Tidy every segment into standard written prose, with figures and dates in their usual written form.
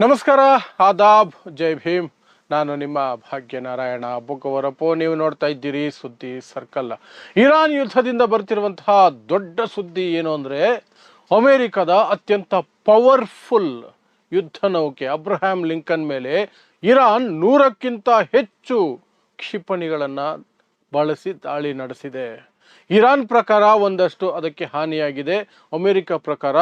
ನಮಸ್ಕಾರ, ಆದಾಬ್, ಜೈ ಭೀಮ್. ನಾನು ನಿಮ್ಮ ಭಾಗ್ಯನಾರಾಯಣ ಬೊಕ್ಕವರಪ್ಪು. ನೀವು ನೋಡ್ತಾ ಇದ್ದೀರಿ ಸುದ್ದಿ ಸರ್ಕಲ್. ಇರಾನ್ ಯುದ್ಧದಿಂದ ಬರ್ತಿರುವಂತಹ ದೊಡ್ಡ ಸುದ್ದಿ ಏನು ಅಂದರೆ, ಅಮೆರಿಕದ ಅತ್ಯಂತ ಪವರ್ಫುಲ್ ಯುದ್ಧ ನೌಕೆ ಅಬ್ರಹಾಂ ಲಿಂಕನ್ ಮೇಲೆ ಇರಾನ್ 100ಕ್ಕಿಂತ ಹೆಚ್ಚು ಕ್ಷಿಪಣಿಗಳನ್ನು ಬಳಸಿ ದಾಳಿ ನಡೆಸಿದೆ. ಇರಾನ್ ಪ್ರಕಾರ ಒಂದಷ್ಟು ಅದಕ್ಕೆ ಹಾನಿಯಾಗಿದೆ. ಅಮೆರಿಕ ಪ್ರಕಾರ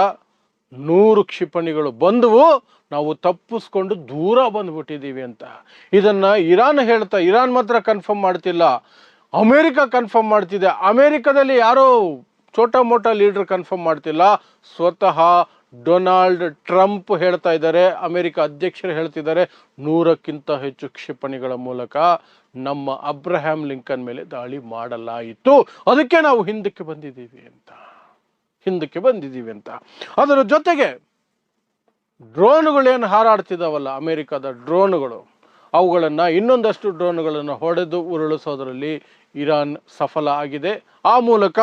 100 ಕ್ಷಿಪಣಿಗಳು ಬಂದವು, ನಾವು ತಪ್ಪಿಸ್ಕೊಂಡು ದೂರ ಬಂದ್ಬಿಟ್ಟಿದ್ದೀವಿ ಅಂತ. ಇದನ್ನು ಇರಾನ್ ಮಾತ್ರ ಕನ್ಫರ್ಮ್ ಮಾಡ್ತಿಲ್ಲ, ಅಮೇರಿಕ ಕನ್ಫರ್ಮ್ ಮಾಡ್ತಿದೆ. ಅಮೇರಿಕದಲ್ಲಿ ಯಾರೋ ಛೋಟಾ ಮೋಟಾ ಲೀಡರ್ ಕನ್ಫರ್ಮ್ ಮಾಡ್ತಿಲ್ಲ, ಸ್ವತಃ ಡೊನಾಲ್ಡ್ ಟ್ರಂಪ್ ಹೇಳ್ತಾ ಇದ್ದಾರೆ, ಅಮೇರಿಕ ಅಧ್ಯಕ್ಷರು ಹೇಳ್ತಿದ್ದಾರೆ 100ಕ್ಕಿಂತ ಹೆಚ್ಚು ಕ್ಷಿಪಣಿಗಳ ಮೂಲಕ ನಮ್ಮ ಅಬ್ರಹಾಂ ಲಿಂಕನ್ ಮೇಲೆ ದಾಳಿ ಮಾಡಲಾಯಿತು, ಅದಕ್ಕೆ ನಾವು ಹಿಂದಕ್ಕೆ ಬಂದಿದ್ದೀವಿ ಅಂತ. ಅದರ ಜೊತೆಗೆ ಡ್ರೋನ್ಗಳೇನು ಹಾರಾಡ್ತಿದ್ದಾವಲ್ಲ, ಅಮೆರಿಕದ ಡ್ರೋನ್ಗಳು, ಅವುಗಳನ್ನು ಇನ್ನೊಂದಷ್ಟು ಡ್ರೋನ್ಗಳನ್ನು ಹೊಡೆದು ಉರುಳಿಸೋದ್ರಲ್ಲಿ ಇರಾನ್ ಸಫಲ ಆಗಿದೆ. ಆ ಮೂಲಕ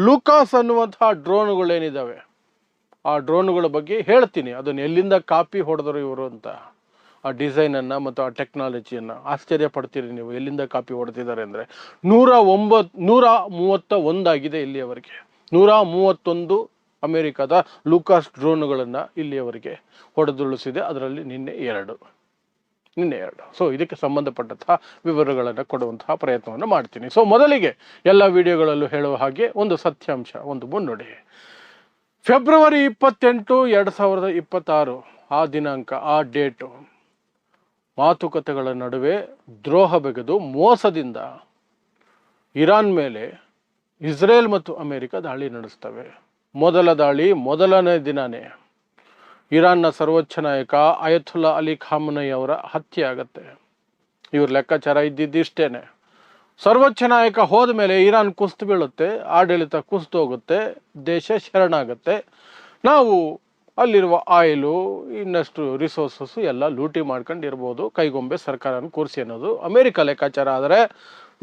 ಲೂಕಾಸ್ ಅನ್ನುವಂತಹ ಡ್ರೋನ್ಗಳೇನಿದ್ದಾವೆ, ಆ ಡ್ರೋನ್ಗಳ ಬಗ್ಗೆ ಹೇಳ್ತೀನಿ, ಅದನ್ನು ಎಲ್ಲಿಂದ ಕಾಪಿ ಹೊಡೆದರು ಇವರು ಅಂತ. ಆ ಡಿಸೈನನ್ನು ಮತ್ತು ಆ ಟೆಕ್ನಾಲಜಿಯನ್ನು ಆಶ್ಚರ್ಯ ಪಡ್ತೀರಿ ನೀವು, ಎಲ್ಲಿಂದ ಕಾಪಿ ಹೊಡೆದಿದ್ದಾರೆ ಅಂದರೆ 131 ಆಗಿದೆ ಇಲ್ಲಿಯವರೆಗೆ. 131 ಅಮೆರಿಕದ ಲೂಕಾಸ್ ಡ್ರೋನ್ಗಳನ್ನು ಇಲ್ಲಿಯವರೆಗೆ ಹೊಡೆದುರುಳಿಸಿದೆ. ಅದರಲ್ಲಿ ನಿನ್ನೆ ಎರಡು. ಸೊ ಇದಕ್ಕೆ ಸಂಬಂಧಪಟ್ಟಂತಹ ವಿವರಗಳನ್ನು ಕೊಡುವಂತಹ ಪ್ರಯತ್ನವನ್ನು ಮಾಡ್ತೀನಿ. ಸೊ ಮೊದಲಿಗೆ ಎಲ್ಲ ವಿಡಿಯೋಗಳಲ್ಲೂ ಹೇಳುವ ಹಾಗೆ ಒಂದು ಸತ್ಯಾಂಶ, ಒಂದು ಮುನ್ನುಡಿ. ಫೆಬ್ರವರಿ 28, 2026 ಆ ದಿನಾಂಕ, ಆ ಡೇಟು, ಮಾತುಕತೆಗಳ ನಡುವೆ ದ್ರೋಹ ಬೆಗೆದು ಮೋಸದಿಂದ ಇರಾನ್ ಮೇಲೆ ಇಸ್ರೇಲ್ ಮತ್ತು ಅಮೆರಿಕ ದಾಳಿ ನಡೆಸ್ತವೆ. ಮೊದಲ ದಾಳಿ ಮೊದಲನೇ ದಿನವೇ ಇರಾನ್ನ ಸರ್ವೋಚ್ಚ ನಾಯಕ ಅಯತುಲ್ಲಾ ಅಲಿ ಖಾಮನೈ ಅವರ ಹತ್ಯೆ ಆಗತ್ತೆ. ಇವ್ರ ಲೆಕ್ಕಾಚಾರ ಇದ್ದಿದ್ದಿಷ್ಟೇನೆ. ಸರ್ವೋಚ್ಚ ನಾಯಕ ಹೋದ ಮೇಲೆ ಇರಾನ್ ಕುಸಿದು ಬೀಳುತ್ತೆ, ಆಡಳಿತ ಕುಸಿದು ಹೋಗುತ್ತೆ, ದೇಶ ಶರಣಾಗುತ್ತೆ. ನಾವು ಅಲ್ಲಿರುವ ಆಯಿಲು, ಇನ್ನಷ್ಟು ರಿಸೋರ್ಸಸ್ಸು ಎಲ್ಲ ಲೂಟಿ ಮಾಡ್ಕೊಂಡಿರ್ಬೋದು, ಕೈಗೊಂಬೆ ಸರ್ಕಾರನ ಕೂರಿಸಿ ಅನ್ನೋದು ಅಮೇರಿಕ ಲೆಕ್ಕಾಚಾರ. ಆದರೆ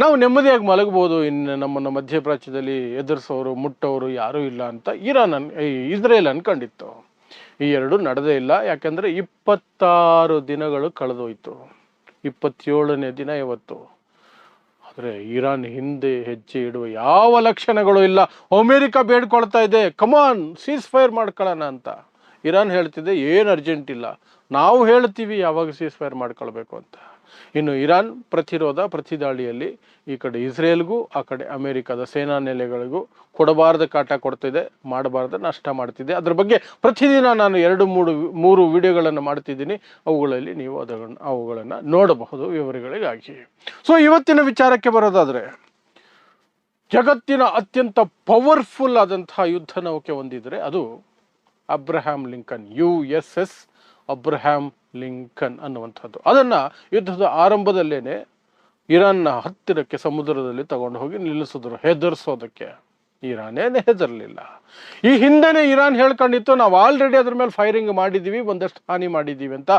ನಾವು ನೆಮ್ಮದಿಯಾಗಿ ಮಲಗಬಹುದು, ಇನ್ನು ನಮ್ಮನ್ನು ಮಧ್ಯಪ್ರಾಚ್ಯದಲ್ಲಿ ಎದುರಿಸೋರು ಮುಟ್ಟೋರು ಯಾರೂ ಇಲ್ಲ ಅಂತ ಇಸ್ರೇಲ್ ಅನ್ಕೊಂಡಿತ್ತು. ಈ ಎರಡು ನಡೆದೇ ಇಲ್ಲ. ಯಾಕೆಂದರೆ 26 ದಿನಗಳು ಕಳೆದೋಯ್ತು, 27ನೇ ದಿನ ಇವತ್ತು. ಆದರೆ ಇರಾನ್ ಹಿಂದೆ ಹೆಜ್ಜೆ ಇಡುವ ಯಾವ ಲಕ್ಷಣಗಳು ಇಲ್ಲ. ಅಮೇರಿಕ ಬೇಡ್ಕೊಳ್ತಾ ಇದೆ, ಕಮಾನ್ ಸೀಸ್ ಫೈರ್ ಮಾಡ್ಕೊಳ್ಳೋಣ ಅಂತ. ಇರಾನ್ ಹೇಳ್ತಿದೆ ಏನು ಅರ್ಜೆಂಟ್ ಇಲ್ಲ, ನಾವು ಹೇಳ್ತೀವಿ ಯಾವಾಗ ಸೀಸ್ ಫೈರ್ ಮಾಡ್ಕೊಳ್ಬೇಕು ಅಂತ. ಇನ್ನು ಇರಾನ್ ಪ್ರತಿದಾಳಿಯಲ್ಲಿ ಈ ಕಡೆ ಇಸ್ರೇಲ್ಗೂ ಆ ಕಡೆ ಅಮೆರಿಕದ ಸೇನಾ ನೆಲೆಗಳಿಗೂ ಕೊಡಬಾರ್ದ ಕಾಟ ಕೊಡ್ತಿದೆ, ಮಾಡಬಾರ್ದ ನಷ್ಟ ಮಾಡ್ತಿದೆ. ಅದ್ರ ಬಗ್ಗೆ ಪ್ರತಿದಿನ ನಾನು 2-3 ವಿಡಿಯೋಗಳನ್ನು ಮಾಡ್ತಿದ್ದೀನಿ. ಅವುಗಳಲ್ಲಿ ನೀವು ಅವುಗಳನ್ನು ನೋಡಬಹುದು ವಿವರಗಳಿಗಾಗಿ. ಸೊ ಇವತ್ತಿನ ವಿಚಾರಕ್ಕೆ ಬರೋದಾದರೆ, ಜಗತ್ತಿನ ಅತ್ಯಂತ ಪವರ್ಫುಲ್ ಆದಂತಹ ಯುದ್ಧ ನೌಕೆ ಒಂದಿದ್ರೆ ಅದು Abraham Lincoln, USS Abraham Lincoln ಅನ್ನುವಂಥದ್ದು. ಅದನ್ನು ಯುದ್ಧದ ಆರಂಭದಲ್ಲೇನೆ ಇರಾನ್ನ ಹತ್ತಿರಕ್ಕೆ ಸಮುದ್ರದಲ್ಲಿ ತಗೊಂಡು ಹೋಗಿ ನಿಲ್ಲಿಸಿದ್ರು, ಹೆದರ್ಸೋದಕ್ಕೆ. ಇರಾನೇನು ಹೆದರಲಿಲ್ಲ. ಈ ಹಿಂದೆನೇ ಇರಾನ್ ಹೇಳ್ಕೊಂಡಿತ್ತು, ನಾವು ಆಲ್ರೆಡಿ ಅದ್ರ ಮೇಲೆ ಫೈರಿಂಗ್ ಮಾಡಿದ್ದೀವಿ, ಒಂದಷ್ಟು ಹಾನಿ ಮಾಡಿದ್ದೀವಿ ಅಂತ.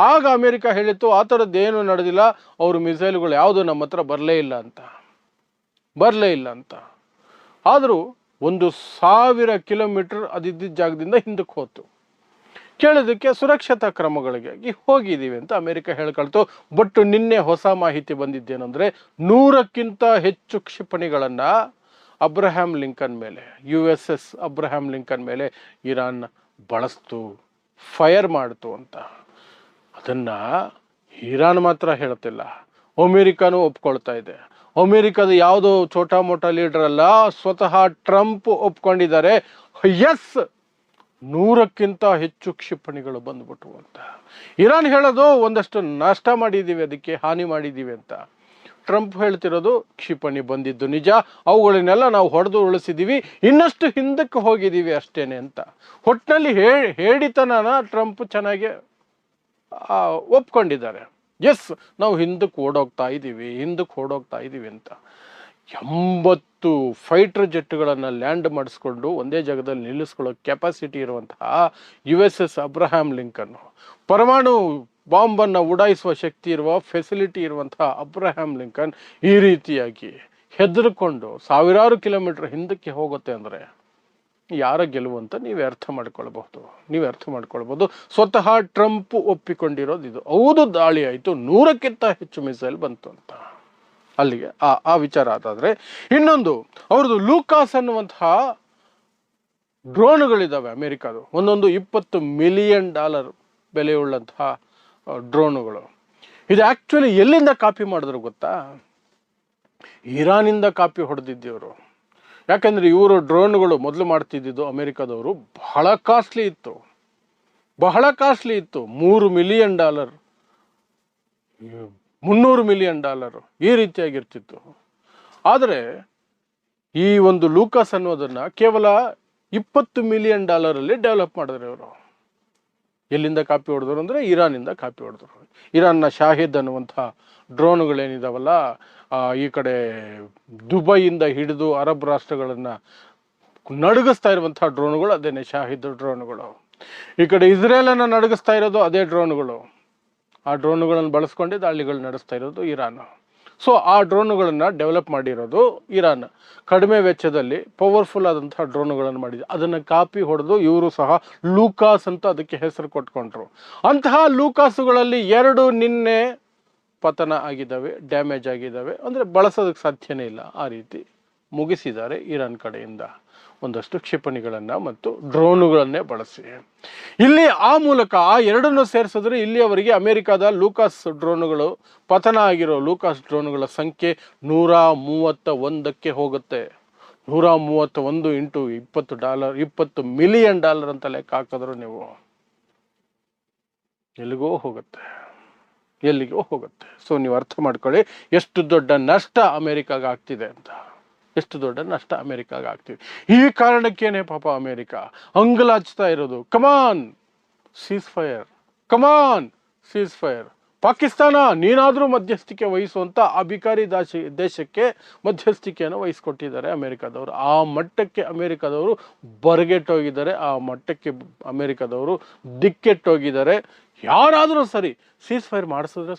ಆಗ ಅಮೆರಿಕ ಹೇಳಿತ್ತು ಆ ಥರದ್ದೇನು ನಡೆದಿಲ್ಲ, ಅವರು ಮಿಸೈಲ್ಗಳು ಯಾವುದು ನಮ್ಮ ಹತ್ರ ಬರಲೇ ಇಲ್ಲ ಅಂತ. ಆದರೂ 1000 ಕಿಲೋಮೀಟರ್ ಅದಿದ್ದ ಜಾಗದಿಂದ ಹಿಂದಕ್ಕೆ ಹೋತು. ಕೇಳೋದಕ್ಕೆ ಸುರಕ್ಷತಾ ಕ್ರಮಗಳಿಗೆ ಹೋಗಿದ್ದೀವಿ ಅಂತ ಅಮೆರಿಕ ಹೇಳ್ಕೊಳ್ತು. ಬಟ್ ನಿನ್ನೆ ಹೊಸ ಮಾಹಿತಿ ಬಂದಿದ್ದೇನೆಂದರೆ, 100ಕ್ಕಿಂತ ಹೆಚ್ಚು ಕ್ಷಿಪಣಿಗಳನ್ನು ಅಬ್ರಹಾಂ ಲಿಂಕನ್ ಮೇಲೆ, USS ಅಬ್ರಹಾಂ ಲಿಂಕನ್ ಮೇಲೆ ಇರಾನ್ ಬಳಸ್ತು, ಫೈರ್ ಮಾಡ್ತು ಅಂತ. ಅದನ್ನು ಇರಾನ್ ಮಾತ್ರ ಹೇಳ್ತಿಲ್ಲ, ಅಮೆರಿಕನೂ ಒಪ್ಕೊಳ್ತಾ ಇದೆ. ಅಮೆರಿಕದ ಯಾವುದೋ ಛೋಟಾ ಮೋಟಾ ಲೀಡರ್ ಅಲ್ಲ, ಸ್ವತಃ ಟ್ರಂಪ್ ಒಪ್ಕೊಂಡಿದ್ದಾರೆ. ಎಸ್, 100ಕ್ಕಿಂತ ಹೆಚ್ಚು ಕ್ಷಿಪಣಿಗಳು ಬಂದ್ಬಿಟ್ಟು ಅಂತ. ಇರಾನ್ ಹೇಳೋದು ಒಂದಷ್ಟು ನಷ್ಟ ಮಾಡಿದ್ದೀವಿ, ಅದಕ್ಕೆ ಹಾನಿ ಮಾಡಿದ್ದೀವಿ ಅಂತ. ಟ್ರಂಪ್ ಹೇಳ್ತಿರೋದು ಕ್ಷಿಪಣಿ ಬಂದಿದ್ದು ನಿಜ, ಅವುಗಳನ್ನೆಲ್ಲ ನಾವು ಹೊಡೆದು ಉಳಿಸಿದ್ದೀವಿ, ಇನ್ನಷ್ಟು ಹಿಂದಕ್ಕೆ ಹೋಗಿದ್ದೀವಿ ಅಷ್ಟೇನೆ ಅಂತ. ಒಟ್ಟಿನಲ್ಲಿ ಹೇಳಿತನನ ಟ್ರಂಪ್ ಚೆನ್ನಾಗಿ ಒಪ್ಕೊಂಡಿದ್ದಾರೆ. ಎಸ್, ನಾವು ಹಿಂದಕ್ಕೆ ಓಡೋಗ್ತಾ ಇದ್ದೀವಿ ಅಂತ. 80 ಫೈಟರ್ ಜೆಟ್ಗಳನ್ನು ಲ್ಯಾಂಡ್ ಮಾಡಿಸ್ಕೊಂಡು ಒಂದೇ ಜಾಗದಲ್ಲಿ ನಿಲ್ಲಿಸ್ಕೊಳ್ಳೋ ಕೆಪಾಸಿಟಿ ಇರುವಂತಹ USS ಅಬ್ರಹಾಂ ಲಿಂಕನ್, ಪರಮಾಣು ಬಾಂಬನ್ನು ಉಡಾಯಿಸುವ ಶಕ್ತಿ ಇರುವ ಫೆಸಿಲಿಟಿ ಇರುವಂತಹ ಅಬ್ರಹಾಂ ಲಿಂಕನ್ ಈ ರೀತಿಯಾಗಿ ಹೆದರ್ಕೊಂಡು ಸಾವಿರಾರು ಕಿಲೋಮೀಟರ್ ಹಿಂದಕ್ಕೆ ಹೋಗುತ್ತೆ ಅಂದರೆ ಯಾರ ಗೆಲುವು ಅಂತ ನೀವೇ ಅರ್ಥ ಮಾಡ್ಕೊಳ್ಬಹುದು. ಸ್ವತಃ ಟ್ರಂಪ್ ಒಪ್ಪಿಕೊಂಡಿರೋದು ಇದು. ಹೌದು, ದಾಳಿ ಆಯಿತು, 100ಕ್ಕಿಂತ ಹೆಚ್ಚು ಮಿಸೈಲ್ ಬಂತು ಅಂತ. ಅಲ್ಲಿಗೆ ಆ ವಿಚಾರ ಆದಾದ್ರೆ, ಇನ್ನೊಂದು ಅವ್ರದ್ದು ಲೂಕಾಸ್ ಅನ್ನುವಂತಹ ಡ್ರೋನ್ಗಳಿದ್ದಾವೆ ಅಮೆರಿಕದು. ಒಂದೊಂದು $20 ಮಿಲಿಯನ್ ಬೆಲೆಯುಳ್ಳಂತಹ ಡ್ರೋನುಗಳು. ಇದು ಆಕ್ಚುಲಿ ಎಲ್ಲಿಂದ ಕಾಪಿ ಮಾಡಿದ್ರು ಗೊತ್ತಾ? ಇರಾನಿಂದ ಕಾಪಿ ಹೊಡೆದಿದ್ದೇವರು. ಯಾಕಂದ್ರೆ ಇವರು ಡ್ರೋನ್ಗಳು ಮೊದಲು ಮಾಡ್ತಿದ್ದು ಅಮೆರಿಕದವರು ಬಹಳ ಕಾಸ್ಟ್ಲಿ ಇತ್ತು. $3 ಮಿಲಿಯನ್, $300 ಮಿಲಿಯನ್ ಈ ರೀತಿಯಾಗಿರ್ತಿತ್ತು. ಆದರೆ ಈ ಒಂದು ಲೂಕಾಸ್ ಅನ್ನೋದನ್ನ ಕೇವಲ $20 ಮಿಲಿಯನ್ ಡೆವಲಪ್ ಮಾಡಿದ್ರು ಇವರು. ಎಲ್ಲಿಂದ ಕಾಪಿ ಹೊಡೆದ್ರು ಅಂದ್ರೆ ಇರಾನಿಂದ ಕಾಪಿ ಹೊಡೆದ್ರು. ಇರಾನ್ನ ಶಾಹಿದ್ ಅನ್ನುವಂಥ ಡ್ರೋನ್ಗಳೇನಿದಾವಲ್ಲ, ಈ ಕಡೆ ದುಬೈಯಿಂದ ಹಿಡಿದು ಅರಬ್ ರಾಷ್ಟ್ರಗಳನ್ನ ನಡುಗಿಸ್ತಾ ಇರುವಂತಹ ಡ್ರೋನ್ಗಳು ಅದೇನೆ ಶಾಹಿದ್ ಡ್ರೋನ್ಗಳು. ಈ ಕಡೆ ಇಸ್ರೇಲನ್ನು ನಡುಗಿಸ್ತಾ ಇರೋದು ಅದೇ ಡ್ರೋನ್ಗಳು. ಆ ಡ್ರೋನ್ಗಳನ್ನು ಬಳಸ್ಕೊಂಡೇ ದಾಳಿಗಳು ನಡೆಸ್ತಾ ಇರೋದು ಇರಾನ್. ಸೊ ಆ ಡ್ರೋನ್ಗಳನ್ನು ಡೆವಲಪ್ ಮಾಡಿರೋದು ಇರಾನ್. ಕಡಿಮೆ ವೆಚ್ಚದಲ್ಲಿ ಪವರ್ಫುಲ್ ಆದಂತಹ ಡ್ರೋನ್ಗಳನ್ನು ಮಾಡಿದೆ. ಅದನ್ನು ಕಾಪಿ ಹೊಡೆದು ಇವರು ಸಹ ಲೂಕಾಸ್ ಅಂತ ಅದಕ್ಕೆ ಹೆಸರು ಕೊಟ್ಕೊಂಡ್ರು. ಅಂತಹ ಲೂಕಾಸುಗಳಲ್ಲಿ 2 ನಿನ್ನೆ ಪತನ ಆಗಿದ್ದಾವೆ, ಡ್ಯಾಮೇಜ್ ಆಗಿದ್ದಾವೆ. ಅಂದರೆ ಬಳಸೋದಕ್ಕೆ ಸಾಧ್ಯನೇ ಇಲ್ಲ. ಆ ರೀತಿ ಮುಗಿಸಿದ್ದಾರೆ ಇರಾನ್ ಕಡೆಯಿಂದ ಒಂದಷ್ಟು ಕ್ಷಿಪಣಿಗಳನ್ನು ಮತ್ತು ಡ್ರೋನುಗಳನ್ನೇ ಬಳಸಿ. ಇಲ್ಲಿ ಆ ಮೂಲಕ ಆ 2 ಸೇರಿಸಿದ್ರೆ ಇಲ್ಲಿಯವರೆಗೆ ಅಮೆರಿಕದ ಲೂಕಾಸ್ ಡ್ರೋನುಗಳು, ಪತನ ಆಗಿರೋ ಲೂಕಾಸ್ ಡ್ರೋನುಗಳ ಸಂಖ್ಯೆ 131ಕ್ಕೆ ಹೋಗುತ್ತೆ. 131 ಇಂಟು $20 ಮಿಲಿಯನ್ ಅಂತ ಲೆಕ್ಕ ಹಾಕಿದ್ರು ನೀವು ಎಲ್ಲಿಗೋ ಹೋಗುತ್ತೆ. ಸೊ ನೀವು ಅರ್ಥ ಮಾಡ್ಕೊಳ್ಳಿ ಎಷ್ಟು ದೊಡ್ಡ ನಷ್ಟ ಅಮೆರಿಕಾಗ ಆಗ್ತಿದೆ ಅಂತ. ಈ ಕಾರಣಕ್ಕೇನೆ ಪಾಪ ಅಮೆರಿಕ ಅಂಗಲಾಚ್ತಾ ಇರೋದು. ಕಮಾನ್ ಸೀಸ್ ಫೈರ್, ಪಾಕಿಸ್ತಾನ ನೀನಾದ್ರೂ ಮಧ್ಯಸ್ಥಿಕೆ ವಹಿಸುವಂತ ಅಭಿಕಾರಿ ದೇಶಕ್ಕೆ ಮಧ್ಯಸ್ಥಿಕೆಯನ್ನು ವಹಿಸ್ಕೊಟ್ಟಿದ್ದಾರೆ ಅಮೆರಿಕದವರು. ಆ ಮಟ್ಟಕ್ಕೆ ಅಮೆರಿಕದವರು ಬರಗೆಟ್ಟೋಗಿದ್ದಾರೆ, ಆ ಮಟ್ಟಕ್ಕೆ ಅಮೆರಿಕದವರು ದಿಕ್ಕೆಟ್ಟೋಗಿದ್ದಾರೆ. ಯಾರಾದರೂ ಸರಿ ಸೀಸ್ ಫೈರ್ ಮಾಡಿಸಿದ್ರೆ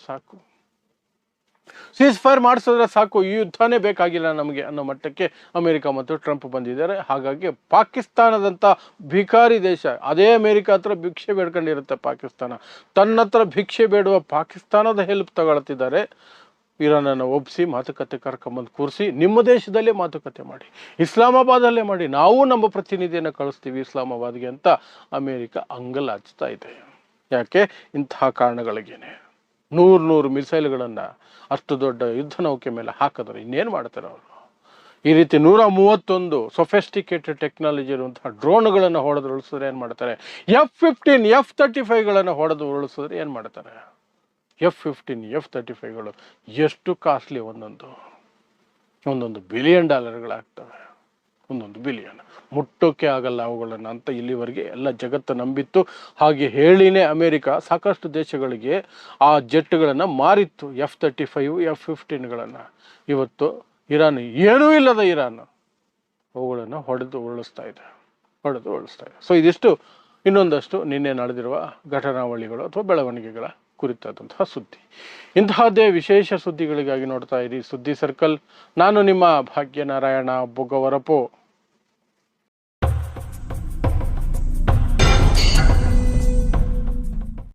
ಸಾಕು, ಈ ಯುದ್ಧನೇ ಬೇಕಾಗಿಲ್ಲ ನಮಗೆ ಅನ್ನೋ ಮಟ್ಟಕ್ಕೆ ಅಮೆರಿಕ ಮತ್ತು ಟ್ರಂಪ್ ಬಂದಿದ್ದಾರೆ. ಹಾಗಾಗಿ ಪಾಕಿಸ್ತಾನದಂಥ ಭಿಕಾರಿ ದೇಶ, ಅದೇ ಅಮೆರಿಕ ಹತ್ರ ಭಿಕ್ಷೆ ಬೇಡ್ಕೊಂಡಿರುತ್ತೆ ಪಾಕಿಸ್ತಾನ, ತನ್ನ ಹತ್ರ ಭಿಕ್ಷೆ ಬೇಡುವ ಪಾಕಿಸ್ತಾನದ ಹೆಲ್ಪ್ ತಗೊಳ್ತಿದ್ದಾರೆ. ಇರಾನನ್ನು ಒಪ್ಪಿಸಿ ಮಾತುಕತೆ ಕರ್ಕೊಂಬಂದು ಕೂರಿಸಿ ನಿಮ್ಮ ದೇಶದಲ್ಲೇ ಮಾತುಕತೆ ಮಾಡಿ, ಇಸ್ಲಾಮಾಬಾದಲ್ಲೇ ಮಾಡಿ, ನಾವು ನಮ್ಮ ಪ್ರತಿನಿಧಿಯನ್ನು ಕಳಿಸ್ತೀವಿ ಇಸ್ಲಾಮಾಬಾದ್ಗೆ ಅಂತ ಅಮೆರಿಕ ಅಂಗಲಾಚ್ತಾ ಇದೆ. ಯಾಕೆ? ಇಂತಹ ಕಾರಣಗಳಿಗೇನೆ 100 ಮಿಸೈಲ್ಗಳನ್ನು ಅಷ್ಟು ದೊಡ್ಡ ಯುದ್ಧ ನೌಕೆ ಮೇಲೆ ಹಾಕಿದ್ರೆ ಇನ್ನೇನು ಮಾಡ್ತಾರೆ ಅವರು? ಈ ರೀತಿ 131 ಸೊಫೆಸ್ಟಿಕೇಟೆಡ್ ಟೆಕ್ನಾಲಜಿ ಇರುವಂತಹ ಡ್ರೋನ್ಗಳನ್ನು ಹೊಡೆದು ಉಳಿಸಿದ್ರೆ ಏನು ಮಾಡ್ತಾರೆ? F-15 F-35ಗಳನ್ನು ಹೊಡೆದು ಉಳಿಸಿದ್ರೆ ಏನು ಮಾಡ್ತಾರೆ? F-15 F-35ಗಳು ಎಷ್ಟು ಕಾಸ್ಟ್ಲಿ, ಒಂದೊಂದು $1 ಬಿಲಿಯನ್ ಆಗ್ತವೆ. 1 ಬಿಲಿಯನ್ ಮುಟ್ಟೋಕೆ ಆಗಲ್ಲ ಅವುಗಳನ್ನು ಅಂತ ಇಲ್ಲಿವರೆಗೆ ಎಲ್ಲ ಜಗತ್ತು ನಂಬಿತ್ತು. ಹಾಗೆ ಹೇಳಿನೇ ಅಮೆರಿಕ ಸಾಕಷ್ಟು ದೇಶಗಳಿಗೆ ಆ ಜೆಟ್ಗಳನ್ನು ಮಾರಿತ್ತು, F-35 F-15ಗಳನ್ನು. ಇವತ್ತು ಇರಾನ್, ಏನೂ ಇಲ್ಲದ ಇರಾನ್ ಅವುಗಳನ್ನು ಹೊಡೆದು ಉರುಳಿಸ್ತಾ ಇದೆ. ಸೊ ಇದಿಷ್ಟು ಇನ್ನೊಂದಷ್ಟು ನಿನ್ನೆ ನಡೆದಿರುವ ಘಟನಾವಳಿಗಳು ಅಥವಾ ಬೆಳವಣಿಗೆಗಳ ಕುರಿತಾದಂತಹ ಸುದ್ದಿ. ಇಂತಹದ್ದೇ ವಿಶೇಷ ಸುದ್ದಿಗಳಿಗಾಗಿ ನೋಡ್ತಾ ಇರಿ ಸುದ್ದಿ ಸರ್ಕಲ್. ನಾನು ನಿಮ್ಮ ಭಾಗ್ಯನಾರಾಯಣ ಬೊಗವರಪು.